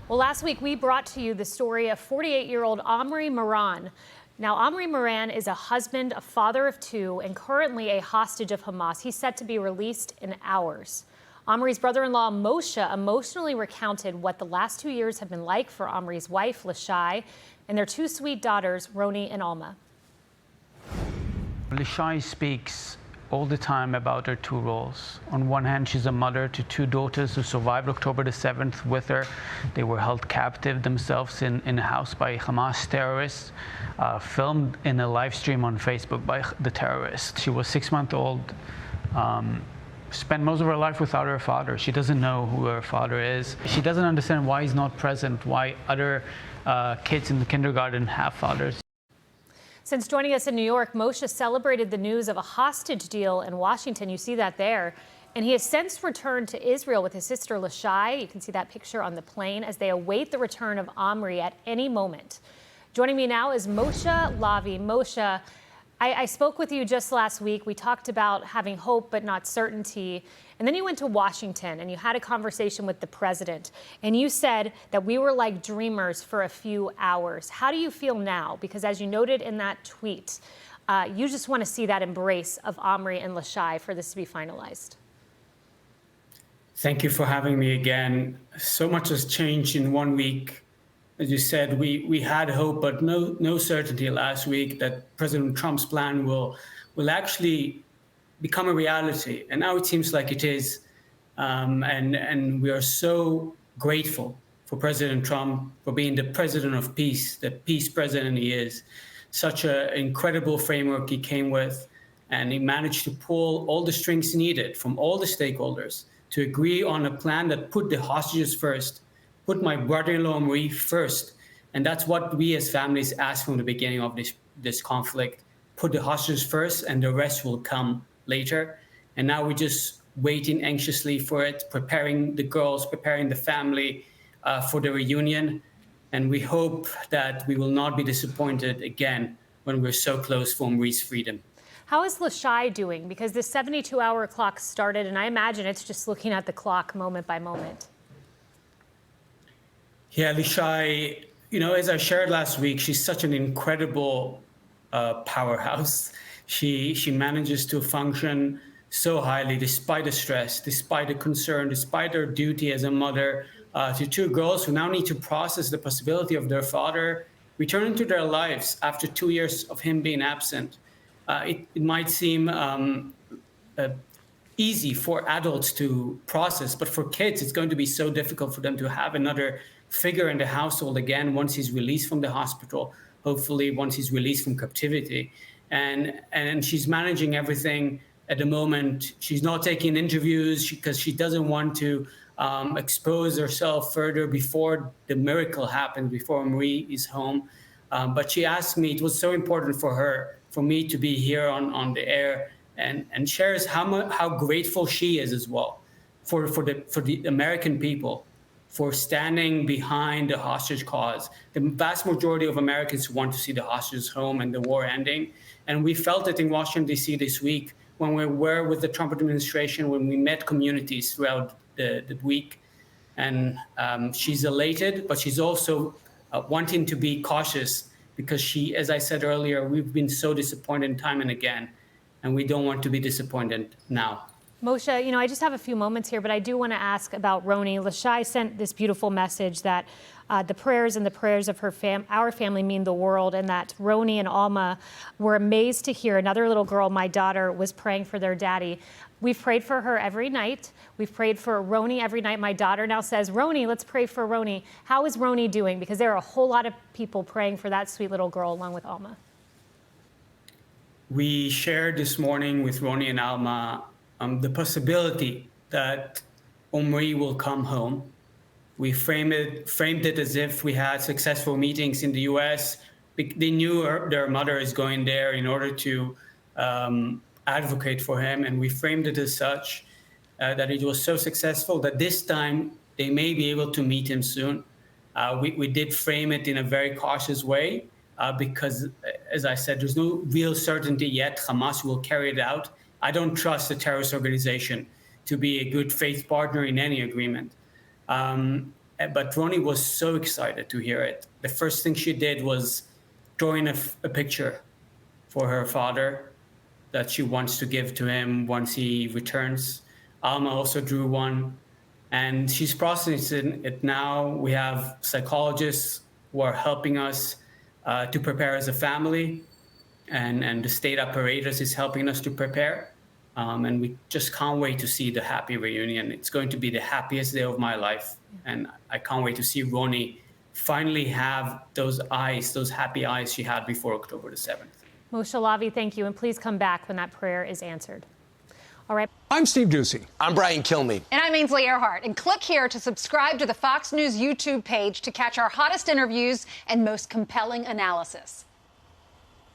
Well, last week we brought to you the story of 48-year-old Omri Moran. Now, Omri Moran is a husband, a father of two, and currently a hostage of Hamas. He's set to be released in hours. Omri's brother-in-law, Moshe, emotionally recounted what the last 2 years have been like for Omri's wife, Lishai, and their two sweet daughters, Roni and Alma. Lishai speaks all the time about her two roles. On one hand, she's a mother to two daughters who survived October the 7th with her. They were held captive themselves in a house by Hamas terrorists, filmed in a live stream on Facebook by the terrorists. She was 6 months old, spent most of her life without her father. She doesn't know who her father is. She doesn't understand why he's not present, why other kids in the kindergarten have fathers. Since joining us in New York, Moshe celebrated the news of a hostage deal in Washington. You see that there. And he has since returned to Israel with his sister Lishai. You can see that picture on the plane as they await the return of Omri at any moment. Joining me now is Moshe Lavi. Moshe, I spoke with you just last week. We talked about having hope but not certainty. And then you went to Washington and you had a conversation with the president. And you said that we were like dreamers for a few hours. How do you feel now? Because as you noted in that tweet, you just want to see that embrace of Omri and Lishai for this to be finalized. Thank you for having me again. So much has changed in 1 week. As you said, we had hope, but no certainty last week that President Trump's plan will actually become a reality. And now it seems like it is. And we are so grateful for President Trump for being the president of peace, the peace president he is. Such an incredible framework he came with. And he managed to pull all the strings needed from all the stakeholders to agree on a plan that put the hostages first, put my brother-in-law Marie first. And that's what we as families asked from the beginning of this conflict. Put the hostages first and the rest will come later. And now we're just waiting anxiously for it, preparing the girls, preparing the family for the reunion. And we hope that we will not be disappointed again when we're so close for Marie's freedom. How is Lishai doing? Because the 72-hour clock started, and I imagine it's just looking at the clock moment by moment. Yeah, Lishai, as I shared last week, she's such an incredible powerhouse. She manages to function so highly despite the stress, despite the concern, despite her duty as a mother to two girls who now need to process the possibility of their father returning to their lives after 2 years of him being absent. It might seem easy for adults to process, but for kids, it's going to be so difficult for them to have another figure in the household again once he's released from the hospital, hopefully once he's released from captivity. And she's managing everything at the moment. She's not taking interviews because she doesn't want to expose herself further before the miracle happens, before Marie is home. But she asked me, it was so important for her, for me to be here on the air and shares how grateful she is as well for the American people, for standing behind the hostage cause. The vast majority of Americans want to see the hostages home and the war ending. And we felt it in Washington, D.C. this week when we were with the Trump administration, when we met communities throughout the week. And she's elated, but she's also wanting to be cautious because she, as I said earlier, we've been so disappointed time and again, and we don't want to be disappointed now. Moshe, I just have a few moments here, but I do want to ask about Roni. Lishai sent this beautiful message that the prayers and the prayers of our family mean the world, and that Roni and Alma were amazed to hear another little girl, my daughter, was praying for their daddy. We've prayed for her every night. We've prayed for Roni every night. My daughter now says, Roni, let's pray for Roni. How is Roni doing? Because there are a whole lot of people praying for that sweet little girl along with Alma. We shared this morning with Roni and Alma the possibility that Omri will come home. We framed it as if we had successful meetings in the U.S. They knew their mother is going there in order to advocate for him, and we framed it as such that it was so successful that this time they may be able to meet him soon. We did frame it in a very cautious way because, as I said, there's no real certainty yet Hamas will carry it out. I don't trust a terrorist organization to be a good faith partner in any agreement. But Ronnie was so excited to hear it. The first thing she did was drawing a picture for her father that she wants to give to him once he returns. Alma also drew one, and she's processing it now. We have psychologists who are helping us to prepare as a family, and the state apparatus is helping us to prepare. And we just can't wait to see the happy reunion. It's going to be the happiest day of my life. And I can't wait to see Ronnie finally have those eyes, those happy eyes she had before October the 7th. Moshe Lavi, thank you. And please come back when that prayer is answered. All right. I'm Steve Doocy. I'm Brian Kilmeade. And I'm Ainsley Earhart. And click here to subscribe to the Fox News YouTube page to catch our hottest interviews and most compelling analysis.